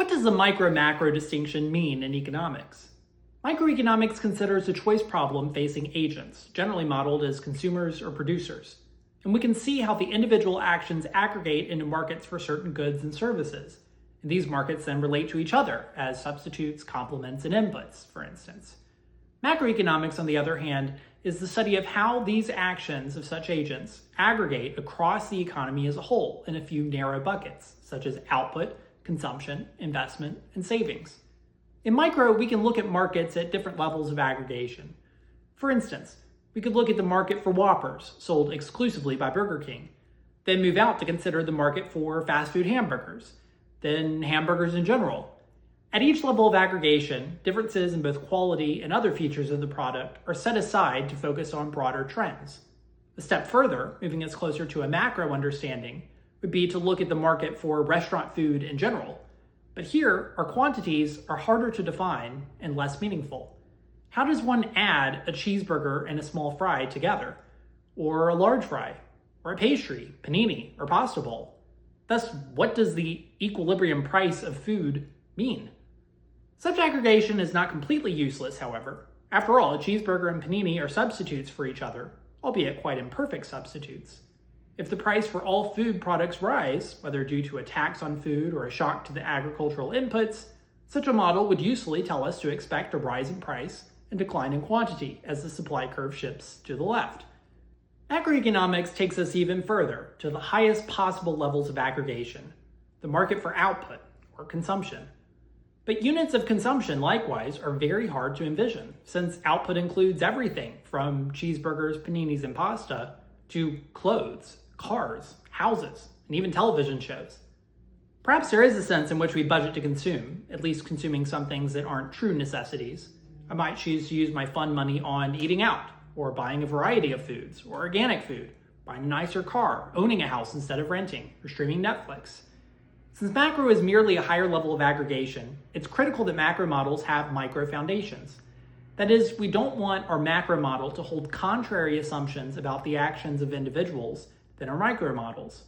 What does the micro-macro distinction mean in economics? Microeconomics considers a choice problem facing agents, generally modeled as consumers or producers. And we can see how the individual actions aggregate into markets for certain goods and services. And these markets then relate to each other as substitutes, complements, and inputs, for instance. Macroeconomics, on the other hand, is the study of how these actions of such agents aggregate across the economy as a whole in a few narrow buckets, such as output, consumption, investment, and savings. In micro, we can look at markets at different levels of aggregation. For instance, we could look at the market for Whoppers, sold exclusively by Burger King, then move out to consider the market for fast food hamburgers, then hamburgers in general. At each level of aggregation, differences in both quality and other features of the product are set aside to focus on broader trends. A step further, moving us closer to a macro understanding, would be to look at the market for restaurant food in general. But here, our quantities are harder to define and less meaningful. How does one add a cheeseburger and a small fry together? Or a large fry? Or a pastry, panini, or pasta bowl? Thus, what does the equilibrium price of food mean? Such aggregation is not completely useless, however. After all, a cheeseburger and panini are substitutes for each other, albeit quite imperfect substitutes. If the price for all food products rise, whether due to a tax on food or a shock to the agricultural inputs, such a model would usefully tell us to expect a rise in price and decline in quantity as the supply curve shifts to the left. Macroeconomics takes us even further to the highest possible levels of aggregation, the market for output or consumption. But units of consumption, likewise, are very hard to envision, since output includes everything from cheeseburgers, paninis, and pasta to clothes, cars, houses, and even television shows. Perhaps there is a sense in which we budget to consume, at least consuming some things that aren't true necessities. I might choose to use my fun money on eating out, or buying a variety of foods, or organic food, buying a nicer car, owning a house instead of renting, or streaming Netflix. Since macro is merely a higher level of aggregation, it's critical that macro models have micro foundations. That is, we don't want our macro model to hold contrary assumptions about the actions of individuals than our micro models.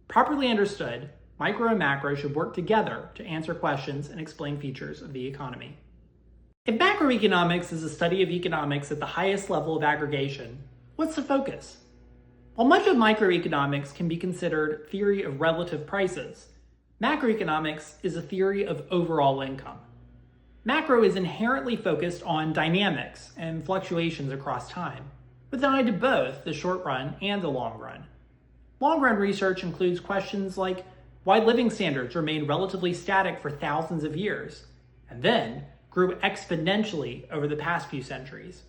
Properly understood, micro and macro should work together to answer questions and explain features of the economy. If macroeconomics is a study of economics at the highest level of aggregation, what's the focus? While much of microeconomics can be considered theory of relative prices, macroeconomics is a theory of overall income. Macro is inherently focused on dynamics and fluctuations across time, with an eye to both the short run and the long run. Long run research includes questions like why living standards remained relatively static for thousands of years, and then grew exponentially over the past few centuries.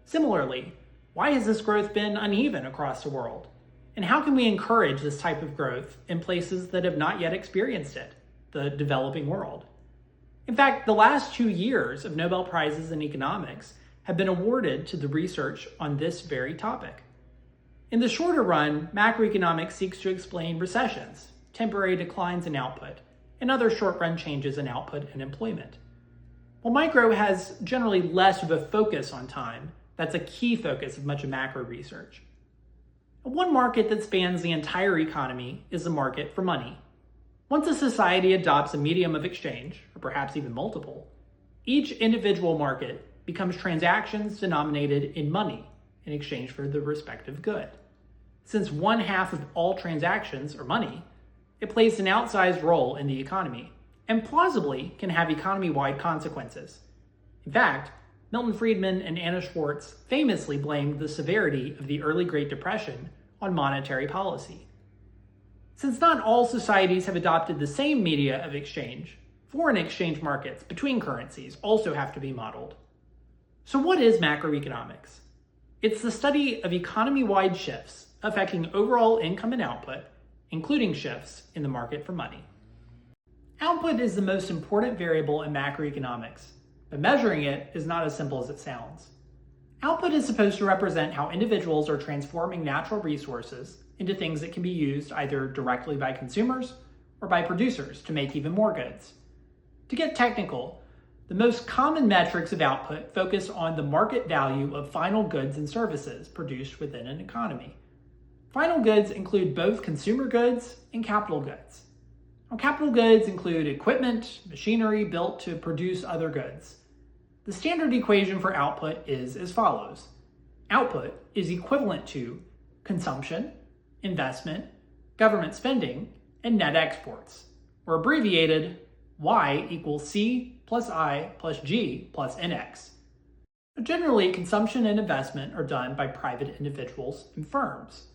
Similarly, why has this growth been uneven across the world? And how can we encourage this type of growth in places that have not yet experienced it, the developing world? In fact, the last 2 years of Nobel Prizes in economics have been awarded to the research on this very topic. In the shorter run, macroeconomics seeks to explain recessions, temporary declines in output, and other short-run changes in output and employment. While micro has generally less of a focus on time, that's a key focus of much of macro research. One market that spans the entire economy is the market for money. Once a society adopts a medium of exchange, or perhaps even multiple, each individual market becomes transactions denominated in money in exchange for the respective good. Since 1/2 of all transactions are money, it plays an outsized role in the economy, and plausibly can have economy-wide consequences. In fact, Milton Friedman and Anna Schwartz famously blamed the severity of the early Great Depression on monetary policy. Since not all societies have adopted the same media of exchange, foreign exchange markets between currencies also have to be modeled. So what is macroeconomics? It's the study of economy-wide shifts affecting overall income and output, including shifts in the market for money. Output is the most important variable in macroeconomics, but measuring it is not as simple as it sounds. Output is supposed to represent how individuals are transforming natural resources into things that can be used either directly by consumers or by producers to make even more goods. To get technical, the most common metrics of output focus on the market value of final goods and services produced within an economy. Final goods include both consumer goods and capital goods. Now, capital goods include equipment, machinery built to produce other goods. The standard equation for output is as follows. Output is equivalent to consumption, investment, government spending, and net exports, or abbreviated Y equals C plus I plus G plus NX. Generally, consumption and investment are done by private individuals and firms.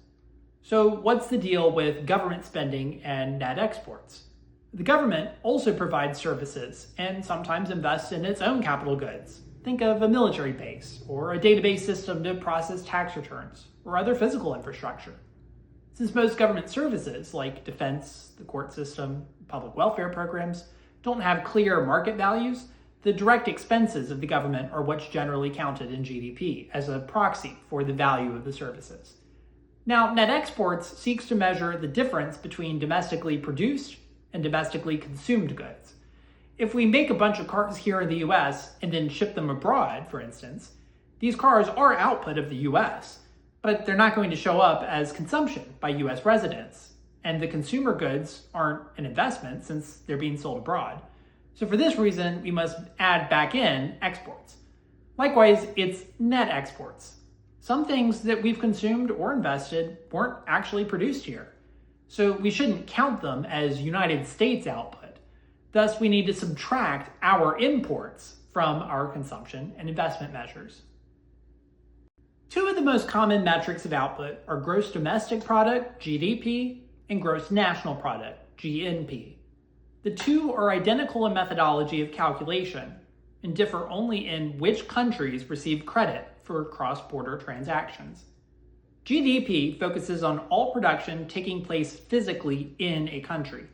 So what's the deal with government spending and net exports? The government also provides services and sometimes invests in its own capital goods. Think of a military base, or a database system to process tax returns, or other physical infrastructure. Since most government services, like defense, the court system, public welfare programs, don't have clear market values, the direct expenses of the government are what's generally counted in GDP as a proxy for the value of the services. Now, net exports seeks to measure the difference between domestically produced and domestically consumed goods. If we make a bunch of cars here in the US and then ship them abroad, for instance, these cars are output of the US, but they're not going to show up as consumption by US residents. And the consumer goods aren't an investment since they're being sold abroad. So for this reason, we must add back in exports. Likewise, it's net exports. Some things that we've consumed or invested weren't actually produced here. So we shouldn't count them as United States output. Thus, we need to subtract our imports from our consumption and investment measures. Two of the most common metrics of output are gross domestic product, GDP, and gross national product, GNP. The two are identical in methodology of calculation and differ only in which countries receive credit for cross-border transactions. GDP focuses on all production taking place physically in a country.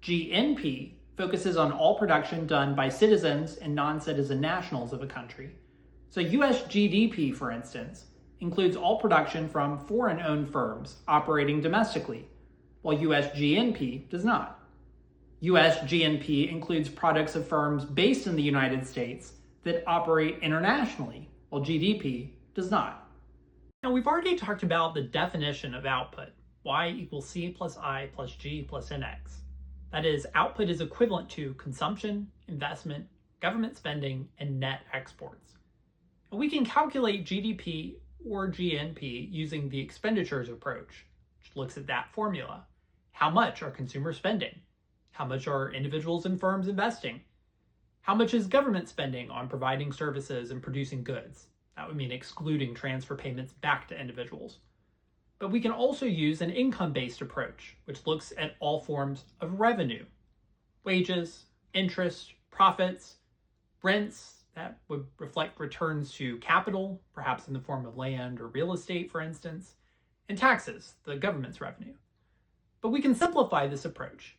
GNP focuses on all production done by citizens and non-citizen nationals of a country. So US GDP, for instance, includes all production from foreign-owned firms operating domestically, while US GNP does not. US GNP includes products of firms based in the United States that operate internationally, while GDP does not. Now, we've already talked about the definition of output, Y equals C plus I plus G plus NX. That is, output is equivalent to consumption, investment, government spending, and net exports. And we can calculate GDP or GNP using the expenditures approach, which looks at that formula. How much are consumers spending? How much are individuals and firms investing? How much is government spending on providing services and producing goods? That would mean excluding transfer payments back to individuals. But we can also use an income-based approach, which looks at all forms of revenue. Wages, interest, profits, rents, that would reflect returns to capital, perhaps in the form of land or real estate, for instance, and taxes, the government's revenue. But we can simplify this approach.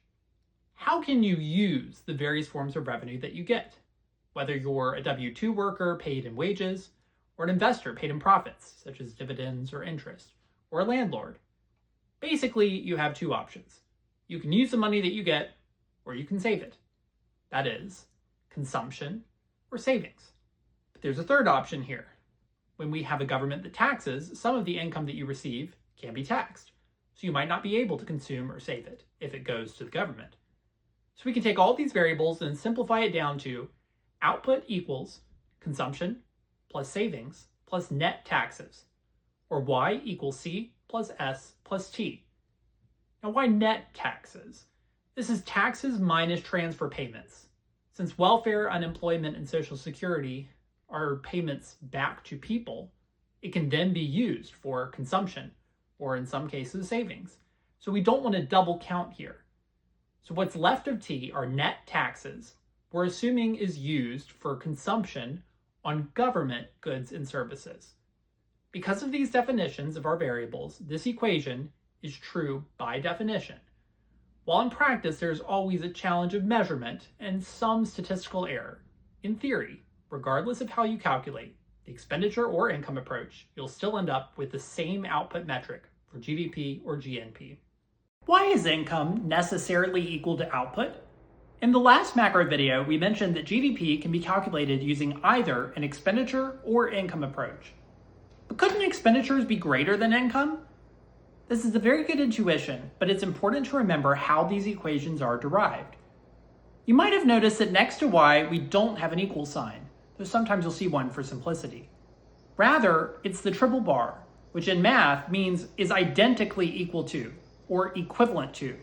How can you use the various forms of revenue that you get? Whether you're a W-2 worker paid in wages, or an investor paid in profits, such as dividends or interest, or a landlord. Basically, you have two options. You can use the money that you get, or you can save it. That is, consumption or savings. But there's a third option here. When we have a government that taxes, some of the income that you receive can be taxed. So you might not be able to consume or save it if it goes to the government. So we can take all these variables and simplify it down to output equals consumption plus savings plus net taxes, or Y equals C plus S plus T. Now, why net taxes? This is taxes minus transfer payments. Since welfare, unemployment, and Social Security are payments back to people, it can then be used for consumption, or in some cases, savings. So we don't want to double count here. So what's left of T are net taxes, we're assuming is used for consumption on government goods and services. Because of these definitions of our variables, this equation is true by definition. While in practice, there's always a challenge of measurement and some statistical error. In theory, regardless of how you calculate the expenditure or income approach, you'll still end up with the same output metric for GDP or GNP. Why is income necessarily equal to output? In the last macro video, we mentioned that GDP can be calculated using either an expenditure or income approach. But couldn't expenditures be greater than income? This is a very good intuition, but it's important to remember how these equations are derived. You might have noticed that next to y, we don't have an equal sign, though sometimes you'll see one for simplicity. Rather, it's the triple bar, which in math means is identically equal to, or equivalent to.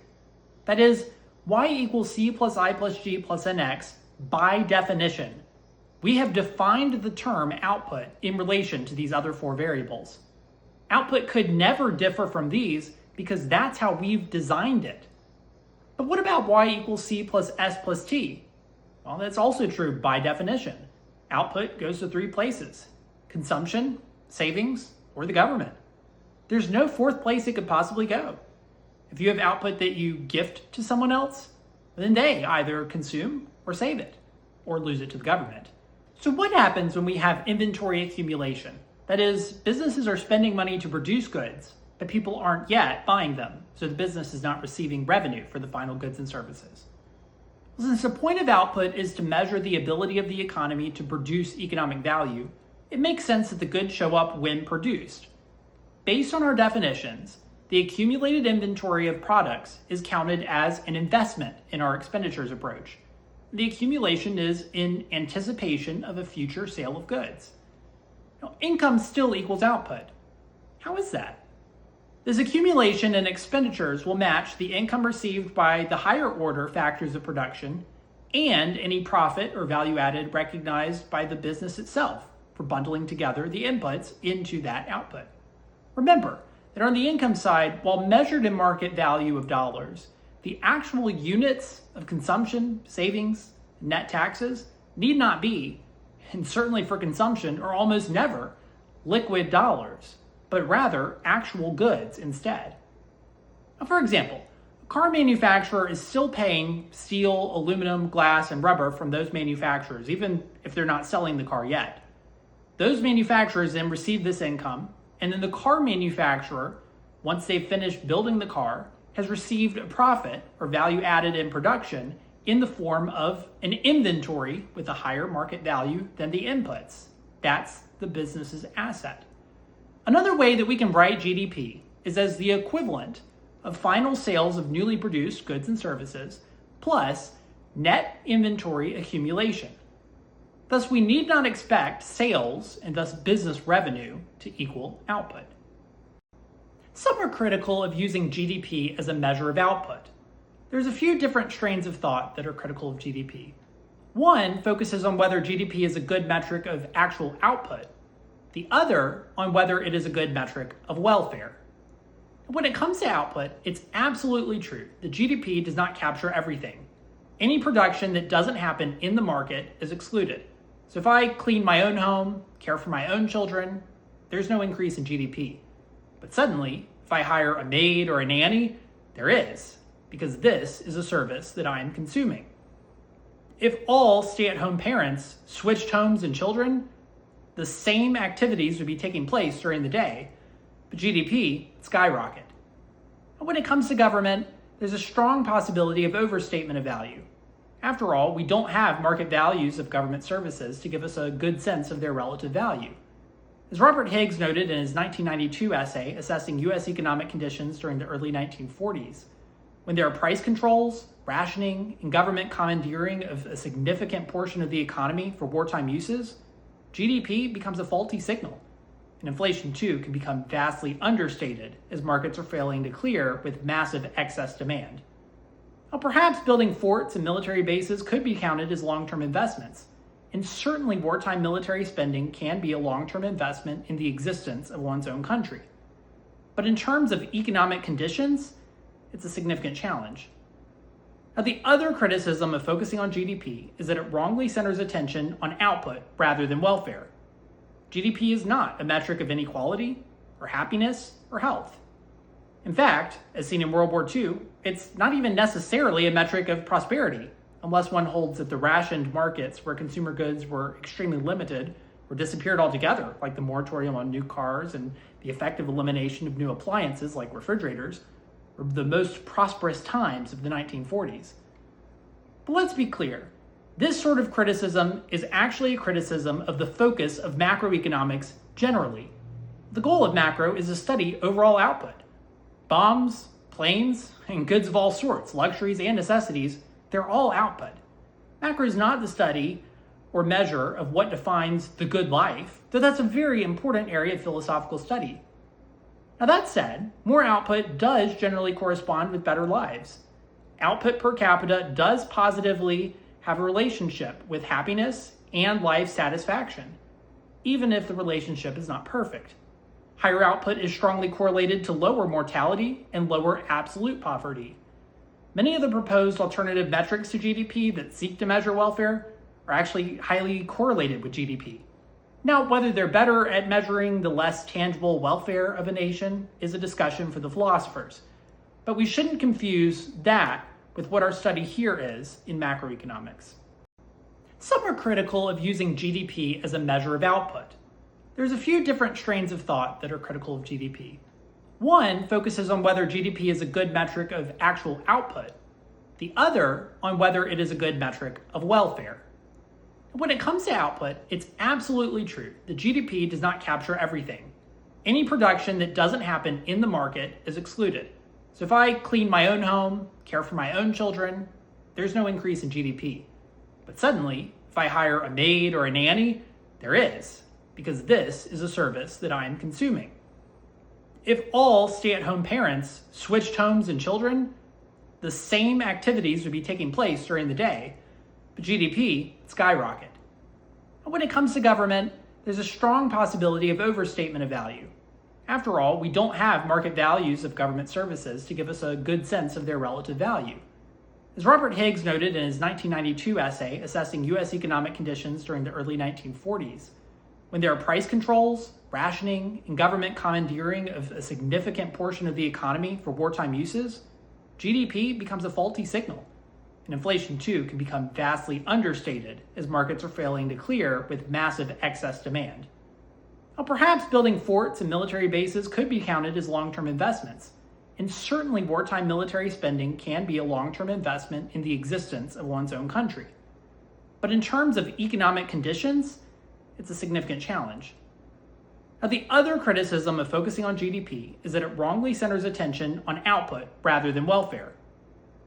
That is, y equals c plus I plus g plus nx by definition. We have defined the term output in relation to these other four variables. Output could never differ from these because that's how we've designed it. But what about y equals c plus s plus t? Well, that's also true by definition. Output goes to three places: consumption, savings, or the government. There's no fourth place it could possibly go. If you have output that you gift to someone else, then they either consume or save it, or lose it to the government. So what happens when we have inventory accumulation? That is, businesses are spending money to produce goods, but people aren't yet buying them, so the business is not receiving revenue for the final goods and services. Since the point of output is to measure the ability of the economy to produce economic value, it makes sense that the goods show up when produced. Based on our definitions, the accumulated inventory of products is counted as an investment in our expenditures approach. The accumulation is in anticipation of a future sale of goods. Now, income still equals output. How is that? This accumulation and expenditures will match the income received by the higher order factors of production and any profit or value added recognized by the business itself for bundling together the inputs into that output. Remember that on the income side, while measured in market value of dollars, the actual units of consumption, savings, and net taxes need not be, and certainly for consumption are almost never, liquid dollars, but rather actual goods instead. Now, for example, a car manufacturer is still paying steel, aluminum, glass, and rubber from those manufacturers, even if they're not selling the car yet. Those manufacturers then receive this income, and then the car manufacturer, once they've finished building the car, has received a profit or value added in production in the form of an inventory with a higher market value than the inputs. That's the business's asset. Another way that we can write GDP is as the equivalent of final sales of newly produced goods and services plus net inventory accumulation. Thus, we need not expect sales and thus business revenue to equal output. Some are critical of using GDP as a measure of output. There's a few different strains of thought that are critical of GDP. One focuses on whether GDP is a good metric of actual output. The other on whether it is a good metric of welfare. When it comes to output, it's absolutely true that GDP does not capture everything. Any production that doesn't happen in the market is excluded. So if I clean my own home, care for my own children, there's no increase in GDP. But suddenly, if I hire a maid or a nanny, there is, because this is a service that I am consuming. If all stay-at-home parents switched homes and children, the same activities would be taking place during the day, but GDP would skyrocket. And when it comes to government, there's a strong possibility of overstatement of value. After all, we don't have market values of government services to give us a good sense of their relative value. As Robert Higgs noted in his 1992 essay assessing U.S. economic conditions during the early 1940s, when there are price controls, rationing, and government commandeering of a significant portion of the economy for wartime uses, GDP becomes a faulty signal. And inflation, too, can become vastly understated as markets are failing to clear with massive excess demand. Now, perhaps building forts and military bases could be counted as long-term investments, and certainly wartime military spending can be a long-term investment in the existence of one's own country. But in terms of economic conditions, it's a significant challenge. Now, the other criticism of focusing on GDP is that it wrongly centers attention on output rather than welfare. GDP is not a metric of inequality, or happiness, or health. In fact, as seen in World War II, it's not even necessarily a metric of prosperity, unless one holds that the rationed markets where consumer goods were extremely limited or disappeared altogether, like the moratorium on new cars and the effective elimination of new appliances like refrigerators, were the most prosperous times of the 1940s. But let's be clear, this sort of criticism is actually a criticism of the focus of macroeconomics generally. The goal of macro is to study overall output. Bombs, planes, and goods of all sorts, luxuries and necessities, they're all output. Macro is not the study or measure of what defines the good life, though that's a very important area of philosophical study. Now that said, more output does generally correspond with better lives. Output per capita does positively have a relationship with happiness and life satisfaction, even if the relationship is not perfect. Higher output is strongly correlated to lower mortality and lower absolute poverty. Many of the proposed alternative metrics to GDP that seek to measure welfare are actually highly correlated with GDP. Now, whether they're better at measuring the less tangible welfare of a nation is a discussion for the philosophers. But we shouldn't confuse that with what our study here is in macroeconomics. Some are critical of using GDP as a measure of output. There's a few different strains of thought that are critical of GDP. One focuses on whether GDP is a good metric of actual output. The other on whether it is a good metric of welfare. When it comes to output, it's absolutely true that GDP does not capture everything. Any production that doesn't happen in the market is excluded. So if I clean my own home, care for my own children, there's no increase in GDP. But suddenly, if I hire a maid or a nanny, there is, because this is a service that I'm consuming. If all stay-at-home parents switched homes and children, the same activities would be taking place during the day, but GDP would skyrocket. And when it comes to government, there's a strong possibility of overstatement of value. After all, we don't have market values of government services to give us a good sense of their relative value. As Robert Higgs noted in his 1992 essay assessing U.S. economic conditions during the early 1940s, when there are price controls, rationing, and government commandeering of a significant portion of the economy for wartime uses, GDP becomes a faulty signal. And inflation, too, can become vastly understated as markets are failing to clear with massive excess demand. Now, perhaps building forts and military bases could be counted as long-term investments, and certainly wartime military spending can be a long-term investment in the existence of one's own country. But in terms of economic conditions, it's a significant challenge. Now, the other criticism of focusing on GDP is that it wrongly centers attention on output rather than welfare.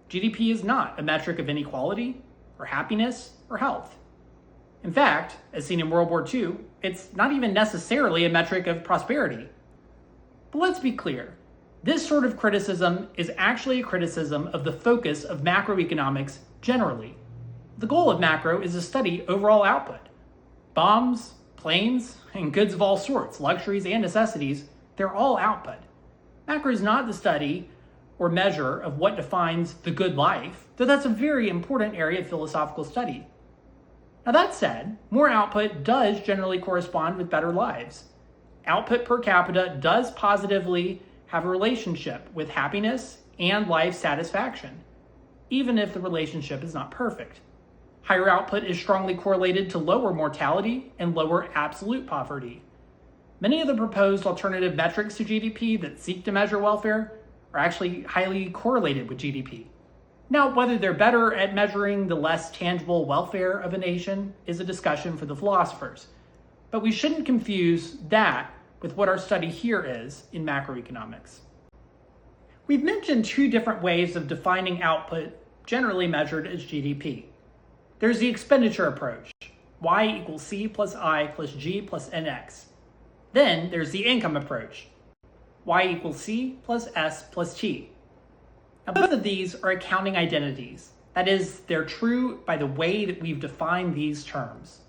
GDP is not a metric of inequality, or happiness, or health. In fact, as seen in World War II, it's not even necessarily a metric of prosperity. But let's be clear, this sort of criticism is actually a criticism of the focus of macroeconomics generally. The goal of macro is to study overall output. Bombs, planes, and goods of all sorts, luxuries and necessities, they're all output. Macro is not the study or measure of what defines the good life, though that's a very important area of philosophical study. Now that said, more output does generally correspond with better lives. Output per capita does positively have a relationship with happiness and life satisfaction, even if the relationship is not perfect. Higher output is strongly correlated to lower mortality and lower absolute poverty. Many of the proposed alternative metrics to GDP that seek to measure welfare are actually highly correlated with GDP. Now, whether they're better at measuring the less tangible welfare of a nation is a discussion for the philosophers. But we shouldn't confuse that with what our study here is in macroeconomics. We've mentioned two different ways of defining output generally measured as GDP. There's the expenditure approach, y equals c plus I plus g plus nx. Then there's the income approach, y equals c plus s plus t. Now, both of these are accounting identities. That is, they're true by the way that we've defined these terms.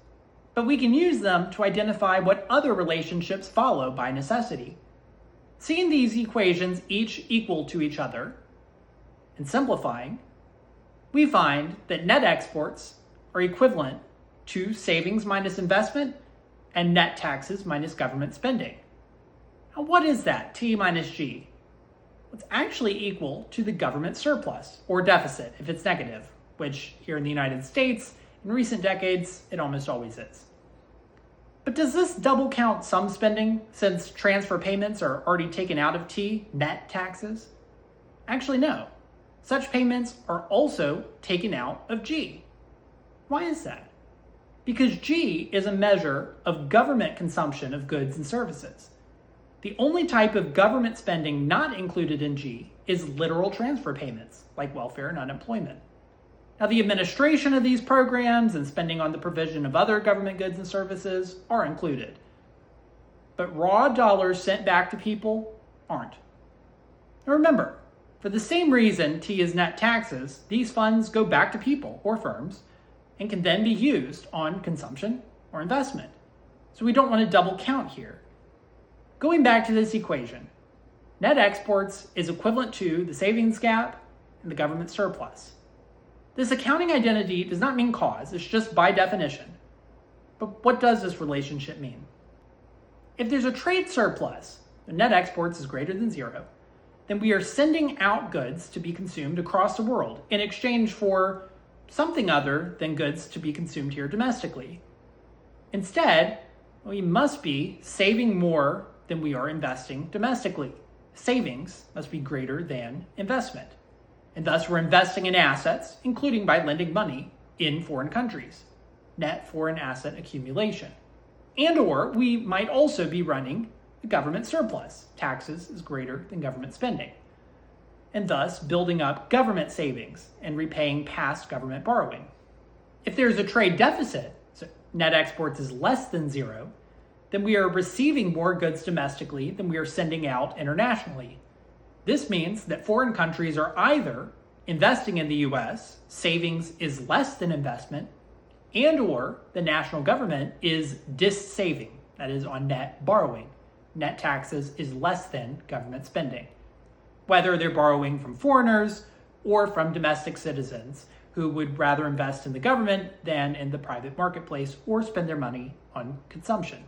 But we can use them to identify what other relationships follow by necessity. Seeing these equations each equal to each other, and simplifying, we find that net exports are equivalent to savings minus investment and net taxes minus government spending. Now, what is that, T minus G? It's actually equal to the government surplus, or deficit if it's negative, which here in the United States, in recent decades, it almost always is. But does this double count some spending, since transfer payments are already taken out of T, net taxes? Actually, no. Such payments are also taken out of G. Why is that? Because G is a measure of government consumption of goods and services. The only type of government spending not included in G is literal transfer payments, like welfare and unemployment. Now, the administration of these programs and spending on the provision of other government goods and services are included. But raw dollars sent back to people aren't. Now remember, for the same reason T is net taxes, these funds go back to people or firms and can then be used on consumption or investment. So we don't want to double count here. Going back to this equation, net exports is equivalent to the savings gap and the government surplus. This accounting identity does not mean cause, it's just by definition. But what does this relationship mean? If there's a trade surplus, the net exports is greater than zero, then we are sending out goods to be consumed across the world in exchange for something other than goods to be consumed here domestically. Instead, we must be saving more than we are investing domestically. Savings must be greater than investment. And thus we're investing in assets, including by lending money in foreign countries. Net foreign asset accumulation. And or we might also be running a government surplus. Taxes is greater than government spending. And thus building up government savings and repaying past government borrowing. If there's a trade deficit, so net exports is less than zero, then we are receiving more goods domestically than we are sending out internationally. This means that foreign countries are either investing in the US, savings is less than investment, and or the national government is dis-saving, that is on net borrowing. Net taxes is less than government spending. Whether they're borrowing from foreigners or from domestic citizens who would rather invest in the government than in the private marketplace or spend their money on consumption.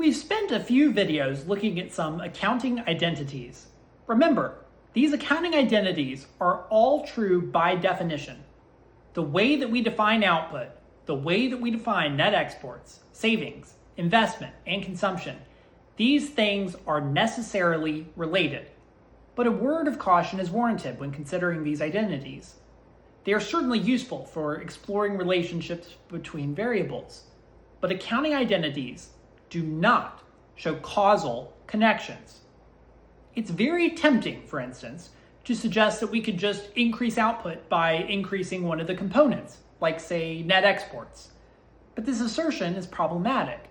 We've spent a few videos looking at some accounting identities. Remember, these accounting identities are all true by definition. The way that we define output, the way that we define net exports, savings, investment, and consumption, these things are necessarily related. But a word of caution is warranted when considering these identities. They are certainly useful for exploring relationships between variables, but accounting identities do not show causal connections. It's very tempting, for instance, to suggest that we could just increase output by increasing one of the components, like say net exports. But this assertion is problematic.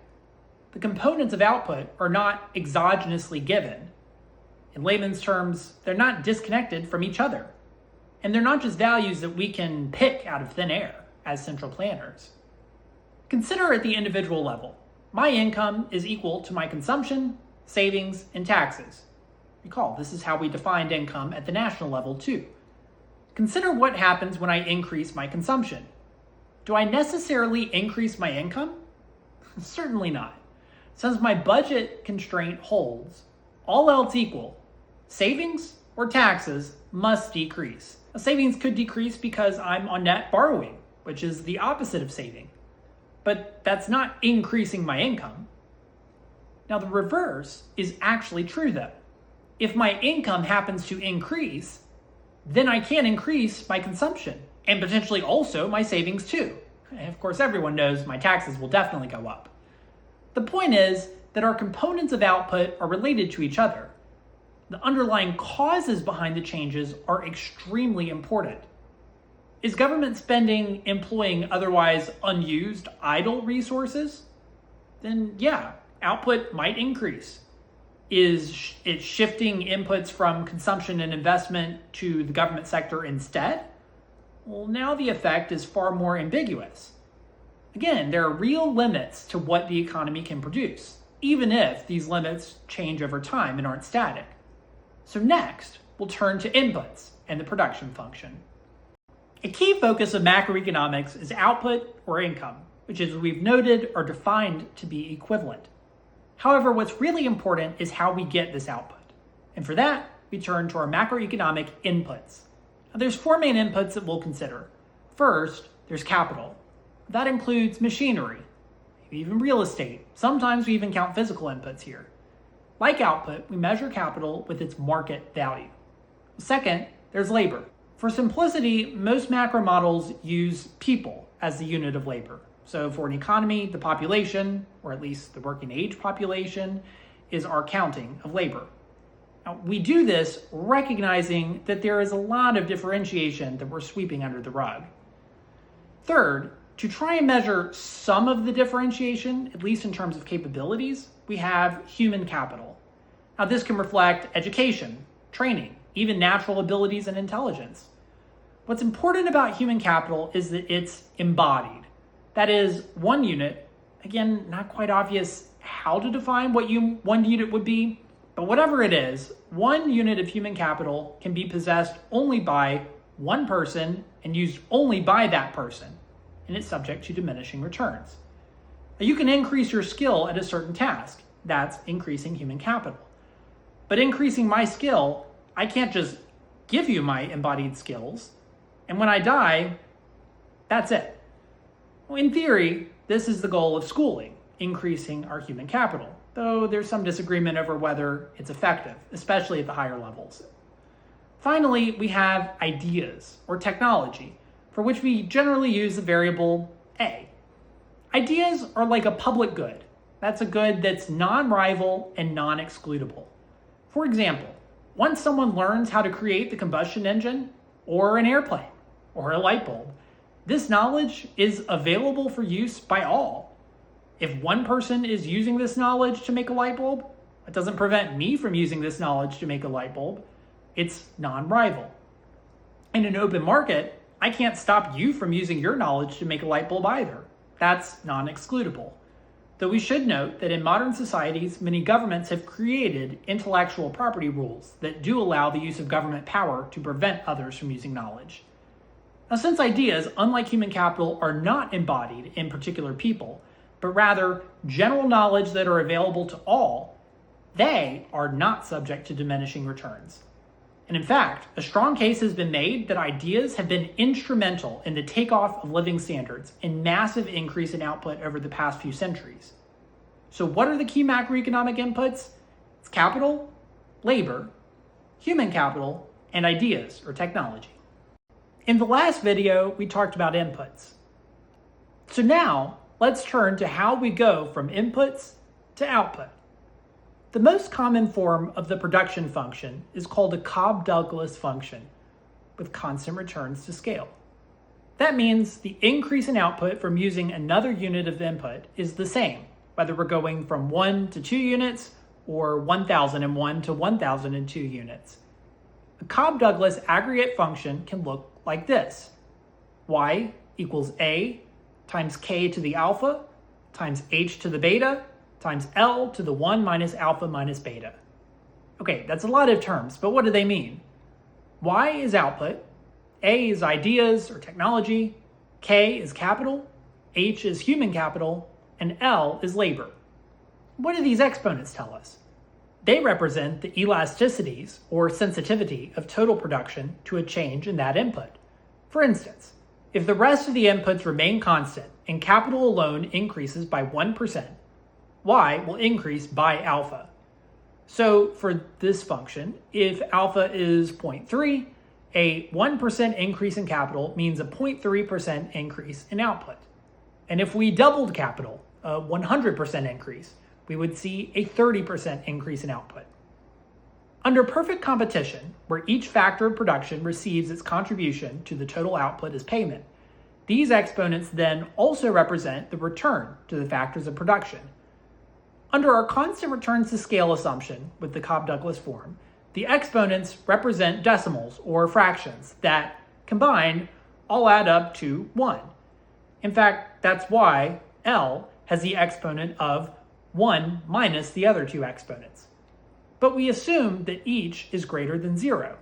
The components of output are not exogenously given. In layman's terms, they're not disconnected from each other. And they're not just values that we can pick out of thin air as central planners. Consider at the individual level. My income is equal to my consumption, savings, and taxes. Recall, this is how we defined income at the national level too. Consider what happens when I increase my consumption. Do I necessarily increase my income? Certainly not. Since my budget constraint holds, all else equal, savings or taxes must decrease. Now, savings could decrease because I'm on net borrowing, which is the opposite of saving. But that's not increasing my income. Now the reverse is actually true though. If my income happens to increase, then I can increase my consumption and potentially also my savings too. And of course, everyone knows my taxes will definitely go up. The point is that our components of output are related to each other. The underlying causes behind the changes are extremely important. Is government spending employing otherwise unused idle resources? Then yeah, output might increase. Is it shifting inputs from consumption and investment to the government sector instead? Well, now the effect is far more ambiguous. Again, there are real limits to what the economy can produce, even if these limits change over time and aren't static. So next, we'll turn to inputs and the production function. A key focus of macroeconomics is output or income, which as we've noted are defined to be equivalent. However, what's really important is how we get this output. And for that, we turn to our macroeconomic inputs. Now, there's four main inputs that we'll consider. First, there's capital. That includes machinery, maybe even real estate. Sometimes we even count physical inputs here. Like output, we measure capital with its market value. Second, there's labor. For simplicity, most macro models use people as the unit of labor. So for an economy, the population, or at least the working age population, is our counting of labor. Now, we do this recognizing that there is a lot of differentiation that we're sweeping under the rug. Third, to try and measure some of the differentiation, at least in terms of capabilities, we have human capital. Now, this can reflect education, training, even natural abilities and intelligence. What's important about human capital is that it's embodied. That is, one unit, again, not quite obvious how to define what one unit would be, but whatever it is, one unit of human capital can be possessed only by one person and used only by that person, and it's subject to diminishing returns. Now, you can increase your skill at a certain task. That's increasing human capital. But increasing my skill, I can't just give you my embodied skills, and when I die, that's it. Well, in theory, this is the goal of schooling, increasing our human capital, though there's some disagreement over whether it's effective, especially at the higher levels. Finally, we have ideas, or technology, for which we generally use the variable A. Ideas are like a public good. That's a good that's non-rival and non-excludable. For example, once someone learns how to create the combustion engine, or an airplane, or a light bulb, this knowledge is available for use by all. If one person is using this knowledge to make a light bulb, it doesn't prevent me from using this knowledge to make a light bulb. It's non-rival. In an open market, I can't stop you from using your knowledge to make a light bulb either. That's non-excludable. Though we should note that in modern societies, many governments have created intellectual property rules that do allow the use of government power to prevent others from using knowledge. Now, since ideas, unlike human capital, are not embodied in particular people, but rather general knowledge that are available to all, they are not subject to diminishing returns. And in fact, a strong case has been made that ideas have been instrumental in the takeoff of living standards and massive increase in output over the past few centuries. So what are the key macroeconomic inputs? It's capital, labor, human capital, and ideas or technology. In the last video, we talked about inputs. So now, let's turn to how we go from inputs to output. The most common form of the production function is called a Cobb-Douglas function with constant returns to scale. That means the increase in output from using another unit of input is the same, whether we're going from 1 to 2 units or 1001 to 1002 units. A Cobb-Douglas aggregate function can look like this. Y equals A times K to the alpha times H to the beta times L to the 1 minus alpha minus beta. Okay, that's a lot of terms, but what do they mean? Y is output, A is ideas or technology, K is capital, H is human capital, and L is labor. What do these exponents tell us? They represent the elasticities or sensitivity of total production to a change in that input. For instance, if the rest of the inputs remain constant and capital alone increases by 1%, Y will increase by alpha. So for this function, if alpha is 0.3, a 1% increase in capital means a 0.3% increase in output. And if we doubled capital, a 100% increase, we would see a 30% increase in output. Under perfect competition, where each factor of production receives its contribution to the total output as payment, these exponents then also represent the return to the factors of production. Under our constant returns to scale assumption with the Cobb-Douglas form, the exponents represent decimals or fractions that, combined, all add up to 1. In fact, that's why L has the exponent of 1 minus the other two exponents. But we assume that each is greater than 0.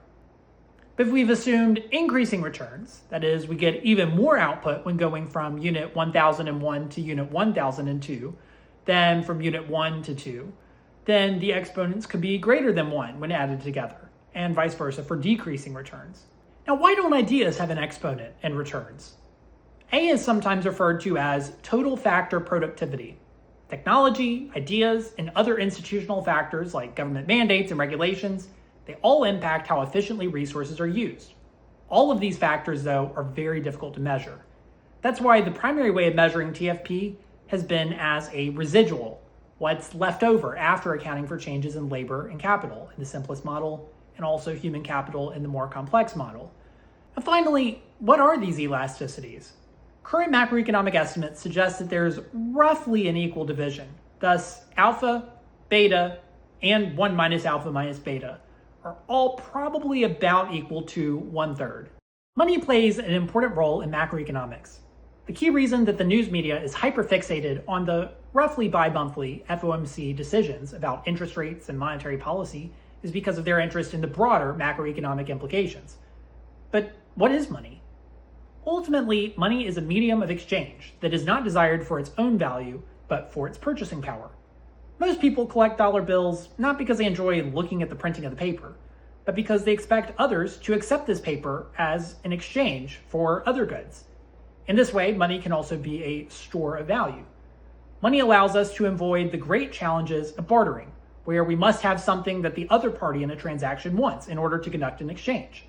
But if we've assumed increasing returns, that is, we get even more output when going from unit 1001 to unit 1002, than from unit 1 to 2, then the exponents could be greater than 1 when added together, and vice versa for decreasing returns. Now, why don't ideas have an exponent and returns? A is sometimes referred to as total factor productivity. Technology, ideas, and other institutional factors like government mandates and regulations, they all impact how efficiently resources are used. All of these factors, though, are very difficult to measure. That's why the primary way of measuring TFP has been as a residual, what's left over after accounting for changes in labor and capital in the simplest model, and also human capital in the more complex model. And finally, what are these elasticities? Current macroeconomic estimates suggest that there's roughly an equal division. Thus, alpha, beta, and 1 minus alpha minus beta are all probably about equal to 1/3. Money plays an important role in macroeconomics. The key reason that the news media is hyperfixated on the roughly bi-monthly FOMC decisions about interest rates and monetary policy is because of their interest in the broader macroeconomic implications. But what is money? Ultimately, money is a medium of exchange that is not desired for its own value, but for its purchasing power. Most people collect dollar bills not because they enjoy looking at the printing of the paper, but because they expect others to accept this paper as an exchange for other goods. In this way, money can also be a store of value. Money allows us to avoid the great challenges of bartering, where we must have something that the other party in a transaction wants in order to conduct an exchange.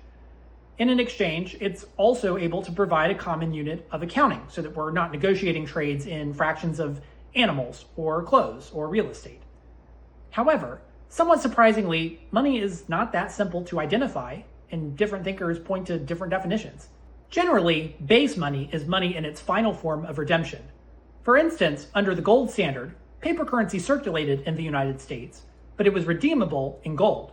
In an exchange, it's also able to provide a common unit of accounting so that we're not negotiating trades in fractions of animals or clothes or real estate. However, somewhat surprisingly, money is not that simple to identify, and different thinkers point to different definitions. Generally, base money is money in its final form of redemption. For instance, under the gold standard, paper currency circulated in the United States, but it was redeemable in gold.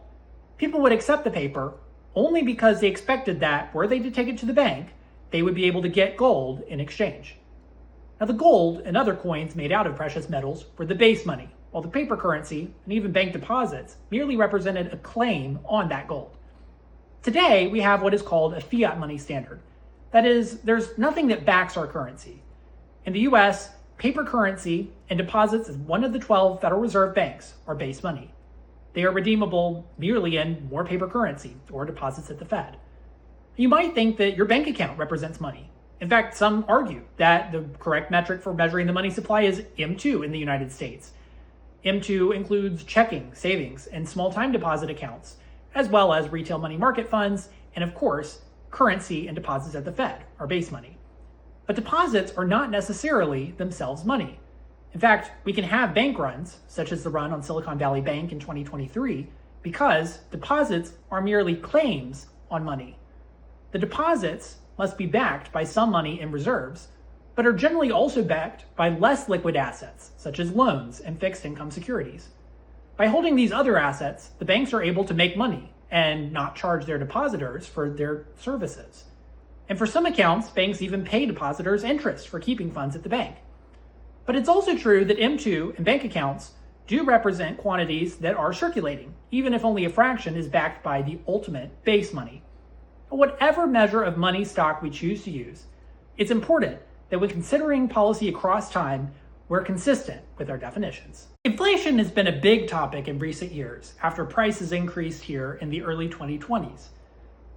People would accept the paper only because they expected that, were they to take it to the bank, they would be able to get gold in exchange. Now, the gold and other coins made out of precious metals were the base money, while the paper currency and even bank deposits merely represented a claim on that gold. Today, we have what is called a fiat money standard. That is, there's nothing that backs our currency. In the US, paper currency and deposits at one of the 12 Federal Reserve banks are base money. They are redeemable merely in more paper currency or deposits at the Fed. You might think that your bank account represents money. In fact, some argue that the correct metric for measuring the money supply is M2 in the United States. M2 includes checking, savings, and small time deposit accounts, as well as retail money market funds, and of course, currency and deposits at the Fed are base money. But deposits are not necessarily themselves money. In fact, we can have bank runs, such as the run on Silicon Valley Bank in 2023, because deposits are merely claims on money. The deposits must be backed by some money in reserves, but are generally also backed by less liquid assets, such as loans and fixed income securities. By holding these other assets, the banks are able to make money and not charge their depositors for their services. And for some accounts, banks even pay depositors interest for keeping funds at the bank. But it's also true that M2 and bank accounts do represent quantities that are circulating, even if only a fraction is backed by the ultimate base money. But whatever measure of money stock we choose to use, it's important that when considering policy across time, we're consistent with our definitions. Inflation has been a big topic in recent years after prices increased here in the early 2020s.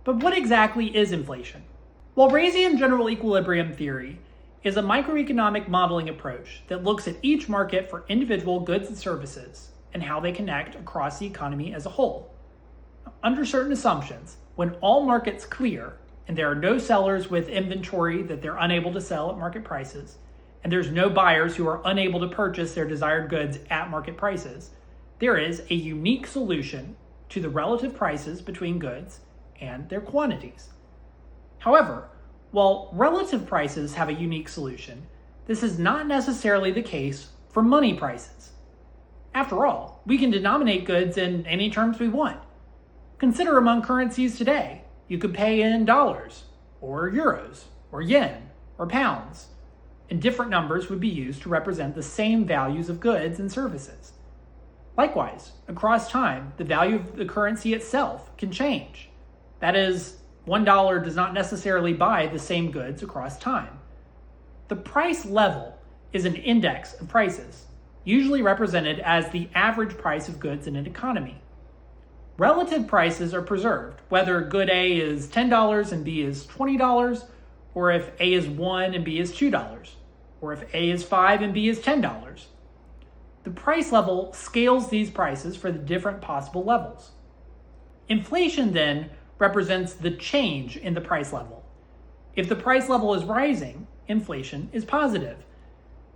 But what exactly is inflation? Well, Bayesian general equilibrium theory is a microeconomic modeling approach that looks at each market for individual goods and services and how they connect across the economy as a whole. Under certain assumptions, when all markets clear and there are no sellers with inventory that they're unable to sell at market prices, and there's no buyers who are unable to purchase their desired goods at market prices, there is a unique solution to the relative prices between goods and their quantities. However, while relative prices have a unique solution, this is not necessarily the case for money prices. After all, we can denominate goods in any terms we want. Consider among currencies today. You could pay in dollars, or euros, or yen, or pounds, and different numbers would be used to represent the same values of goods and services. Likewise, across time, the value of the currency itself can change. That is, $1 does not necessarily buy the same goods across time. The price level is an index of prices, usually represented as the average price of goods in an economy. Relative prices are preserved, whether good A is $10 and B is $20, or if A is $1 and B is $2, or if A is $5 and B is $10. The price level scales these prices for the different possible levels. Inflation then represents the change in the price level. If the price level is rising, inflation is positive.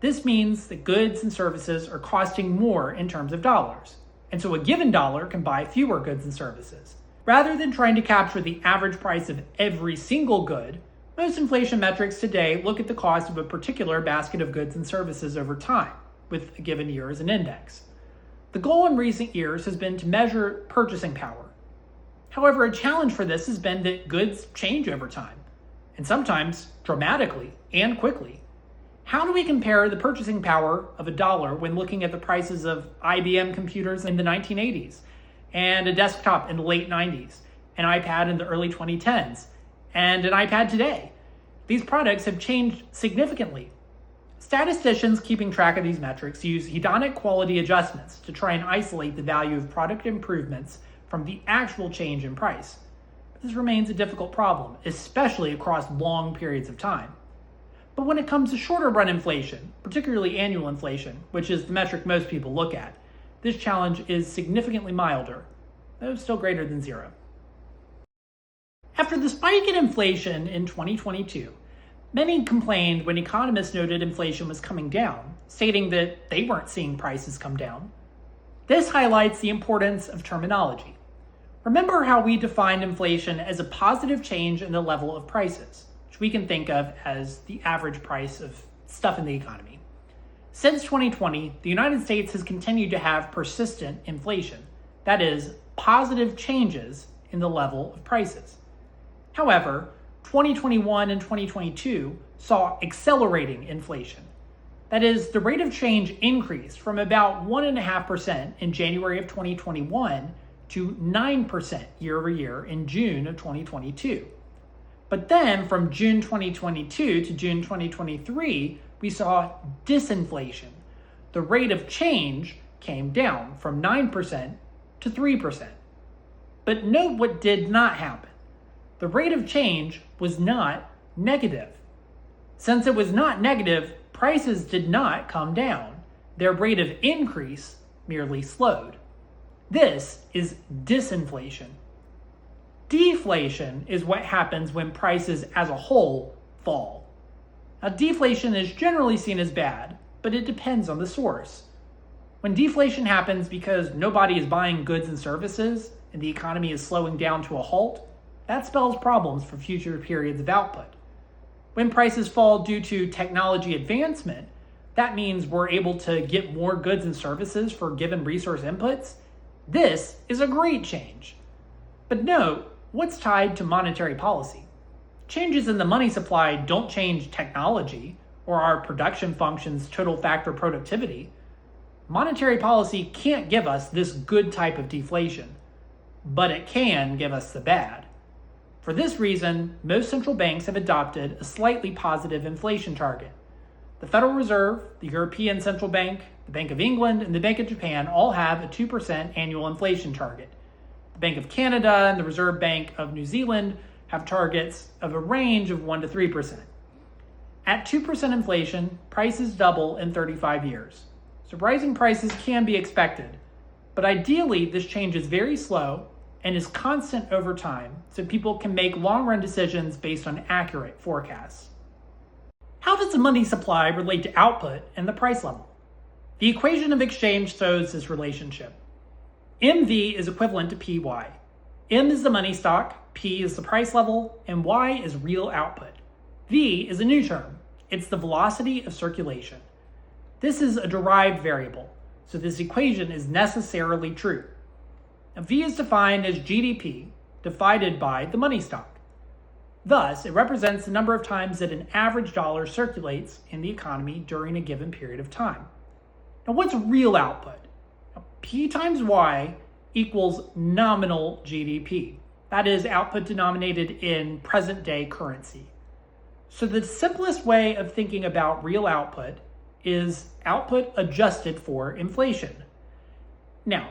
This means that goods and services are costing more in terms of dollars, and so a given dollar can buy fewer goods and services. Rather than trying to capture the average price of every single good, most inflation metrics today look at the cost of a particular basket of goods and services over time, with a given year as an index. The goal in recent years has been to measure purchasing power. However, a challenge for this has been that goods change over time, and sometimes dramatically and quickly. How do we compare the purchasing power of a dollar when looking at the prices of IBM computers in the 1980s, and a desktop in the late 90s, an iPad in the early 2010s, and an iPad today? These products have changed significantly. Statisticians keeping track of these metrics use hedonic quality adjustments to try and isolate the value of product improvements from the actual change in price. This remains a difficult problem, especially across long periods of time. But when it comes to shorter run inflation, particularly annual inflation, which is the metric most people look at, this challenge is significantly milder, though still greater than zero. After the spike in inflation in 2022, many complained when economists noted inflation was coming down, stating that they weren't seeing prices come down. This highlights the importance of terminology. Remember how we defined inflation as a positive change in the level of prices, which we can think of as the average price of stuff in the economy. Since 2020, the United States has continued to have persistent inflation, that is, positive changes in the level of prices. However, 2021 and 2022 saw accelerating inflation. That is, the rate of change increased from about 1.5% in January of 2021 to 9% year over year in June of 2022. But then from June 2022 to June 2023, we saw disinflation. The rate of change came down from 9% to 3%. But note what did not happen. The rate of change was not negative. Since it was not negative, prices did not come down. Their rate of increase merely slowed. This is disinflation. Deflation is what happens when prices as a whole fall. Now, deflation is generally seen as bad, but it depends on the source. When deflation happens because nobody is buying goods and services and the economy is slowing down to a halt, that spells problems for future periods of output. When prices fall due to technology advancement, that means we're able to get more goods and services for given resource inputs. This is a great change. But note, what's tied to monetary policy? Changes in the money supply don't change technology or our production functions' total factor productivity. Monetary policy can't give us this good type of deflation, but it can give us the bad. For this reason, most central banks have adopted a slightly positive inflation target. The Federal Reserve, the European Central Bank, the Bank of England, and the Bank of Japan all have a 2% annual inflation target. The Bank of Canada and the Reserve Bank of New Zealand have targets of a range of 1 to 3%. At 2% inflation, prices double in 35 years. So rising prices can be expected, but ideally this change is very slow and is constant over time, so people can make long-run decisions based on accurate forecasts. How does the money supply relate to output and the price level? The equation of exchange shows this relationship. MV is equivalent to PY. M is the money stock, P is the price level, and Y is real output. V is a new term. It's the velocity of circulation. This is a derived variable, so this equation is necessarily true. Now, V is defined as GDP divided by the money stock. Thus, it represents the number of times that an average dollar circulates in the economy during a given period of time. Now, what's real output? Now, P times Y equals nominal GDP. That is output denominated in present-day currency. So the simplest way of thinking about real output is output adjusted for inflation. Now,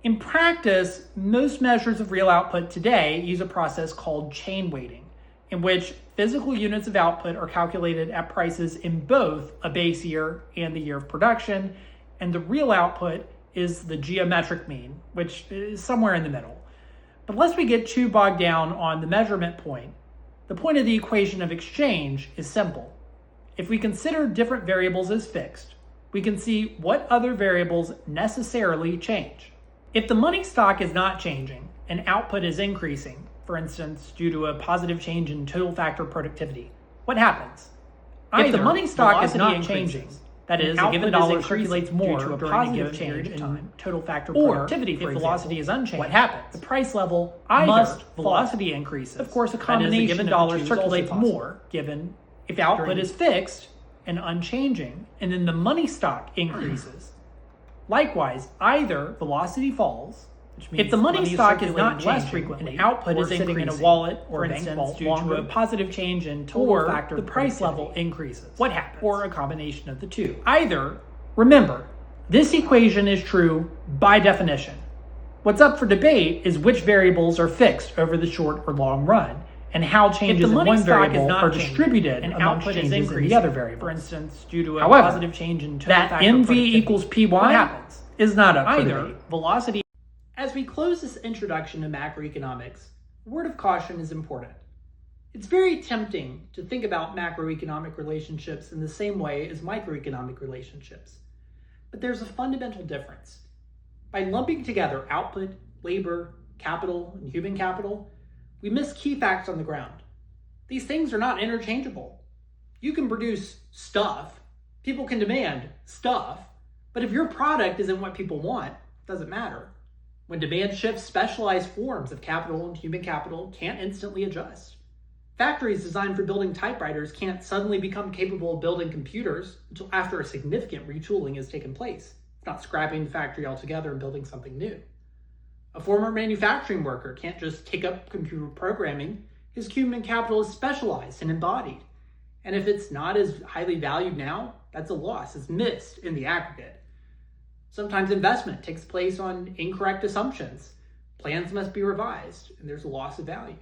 in practice, most measures of real output today use a process called chain weighting, in which physical units of output are calculated at prices in both a base year and the year of production, and the real output is the geometric mean, which is somewhere in the middle. But lest we get too bogged down on the measurement point, the point of the equation of exchange is simple. If we consider different variables as fixed, we can see what other variables necessarily change. If the money stock is not changing and output is increasing, for instance, due to a positive change in total factor productivity, what happens? If the money stock is not changing, that is, a given dollar circulates more due to a positive change in total factor productivity, for example, velocity is unchanged, what happens? The price level must velocity increases. Of course, a combination of given dollar circulates more, given if output is fixed and unchanging, and then the money stock increases. Likewise, either velocity falls, which means if the money stock is not changing less frequently, and output is sitting in a wallet or a bank vault due to a positive change in total factor, the price level increases. What happens? Or a combination of the two. Either, remember, this equation is true by definition. What's up for debate is which variables are fixed over the short or long run, and how changes in one variable are distributed and output is increasing in the other variable. For instance, due to a positive change in total factor productivity. That MV equals PY what happens? Is not up for debate. Velocity. As we close this introduction to macroeconomics, a word of caution is important. It's very tempting to think about macroeconomic relationships in the same way as microeconomic relationships. But there's a fundamental difference. By lumping together output, labor, capital, and human capital, we miss key facts on the ground. These things are not interchangeable. You can produce stuff, people can demand stuff, but if your product isn't what people want, it doesn't matter. When demand shifts, specialized forms of capital and human capital can't instantly adjust. Factories designed for building typewriters can't suddenly become capable of building computers until after a significant retooling has taken place, if not scrapping the factory altogether and building something new. A former manufacturing worker can't just take up computer programming. His human capital is specialized and embodied. And if it's not as highly valued now, that's a loss. It's missed in the aggregate. Sometimes investment takes place on incorrect assumptions. Plans must be revised, and there's a loss of value.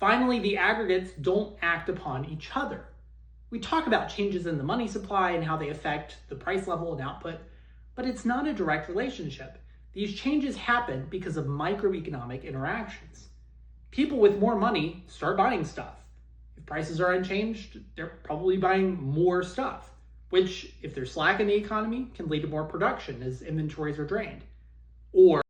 Finally, the aggregates don't act upon each other. We talk about changes in the money supply and how they affect the price level and output, but it's not a direct relationship. These changes happen because of microeconomic interactions. People with more money start buying stuff. If prices are unchanged, they're probably buying more stuff, which, if there's slack in the economy, can lead to more production as inventories are drained. Or